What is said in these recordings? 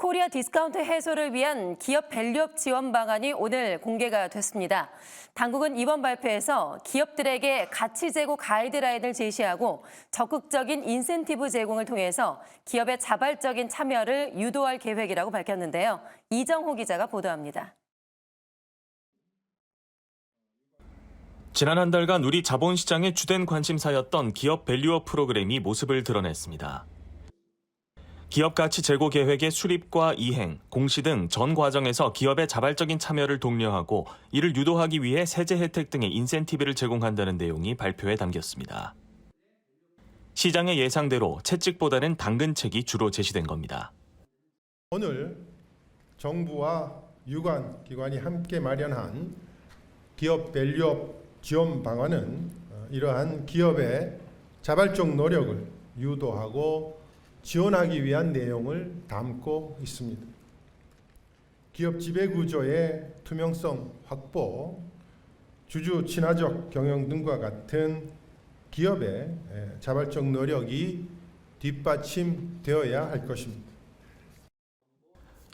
코리아 디스카운트 해소를 위한 기업 밸류업 지원 방안이 오늘 공개가 됐습니다. 당국은 이번 발표에서 기업들에게 가치 제고 가이드라인을 제시하고 적극적인 인센티브 제공을 통해서 기업의 자발적인 참여를 유도할 계획이라고 밝혔는데요. 이정호 기자가 보도합니다. 지난 한 달간 우리 자본시장의 주된 관심사였던 기업 밸류업 프로그램이 모습을 드러냈습니다. 기업 가치 제고 계획의 수립과 이행, 공시 등 전 과정에서 기업의 자발적인 참여를 독려하고 이를 유도하기 위해 세제 혜택 등의 인센티브를 제공한다는 내용이 발표에 담겼습니다. 시장의 예상대로 채찍보다는 당근책이 주로 제시된 겁니다. 오늘 정부와 유관 기관이 함께 마련한 기업 밸류업 지원 방안은 이러한 기업의 자발적 노력을 유도하고 지원하기 위한 내용을 담고 있습니다. 기업 지배구조의 투명성 확보, 주주 친화적 경영 등과 같은 기업의 자발적 노력이 뒷받침되어야 할 것입니다.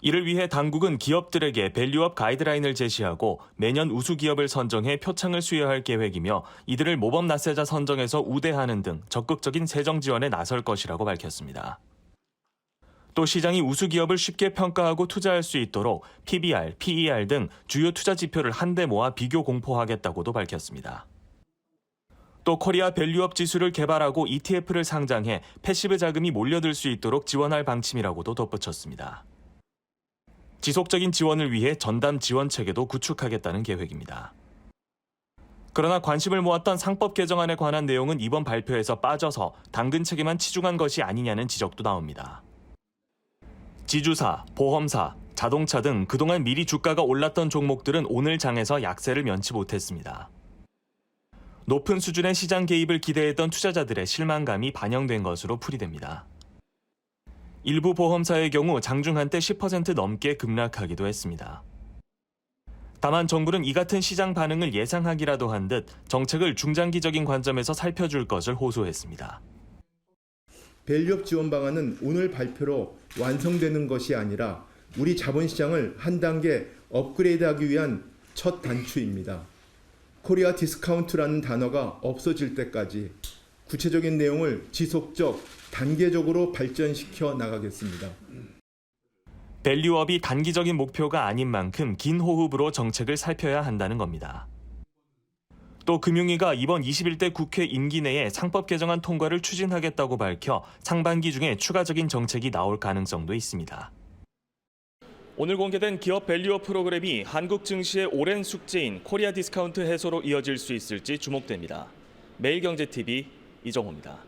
이를 위해 당국은 기업들에게 밸류업 가이드라인을 제시하고 매년 우수 기업을 선정해 표창을 수여할 계획이며 이들을 모범 납세자 선정에서 우대하는 등 적극적인 세정 지원에 나설 것이라고 밝혔습니다. 또 시장이 우수 기업을 쉽게 평가하고 투자할 수 있도록 PBR, PER 등 주요 투자 지표를 한데 모아 비교 공포하겠다고도 밝혔습니다. 또 코리아 밸류업 지수를 개발하고 ETF를 상장해 패시브 자금이 몰려들 수 있도록 지원할 방침이라고도 덧붙였습니다. 지속적인 지원을 위해 전담 지원 체계도 구축하겠다는 계획입니다. 그러나 관심을 모았던 상법 개정안에 관한 내용은 이번 발표에서 빠져서 당근 체계만 치중한 것이 아니냐는 지적도 나옵니다. 지주사, 보험사, 자동차 등 그동안 미리 주가가 올랐던 종목들은 오늘 장에서 약세를 면치 못했습니다. 높은 수준의 시장 개입을 기대했던 투자자들의 실망감이 반영된 것으로 풀이됩니다. 일부 보험사의 경우 장중 한때 10% 넘게 급락하기도 했습니다. 다만 정부는 이 같은 시장 반응을 예상하기라도 한 듯 정책을 중장기적인 관점에서 살펴줄 것을 호소했습니다. 밸류업 지원 방안은 오늘 발표로 완성되는 것이 아니라 우리 자본시장을 한 단계 업그레이드하기 위한 첫 단추입니다. 코리아 디스카운트라는 단어가 없어질 때까지 구체적인 내용을 지속적, 단계적으로 발전시켜 나가겠습니다. 밸류업이 단기적인 목표가 아닌 만큼 긴 호흡으로 정책을 살펴야 한다는 겁니다. 또 금융위가 이번 21대 국회 임기 내에 상법 개정안 통과를 추진하겠다고 밝혀 상반기 중에 추가적인 정책이 나올 가능성도 있습니다. 오늘 공개된 기업 밸류업 프로그램이 한국 증시의 오랜 숙제인 코리아 디스카운트 해소로 이어질 수 있을지 주목됩니다. 매일경제TV 이정호입니다.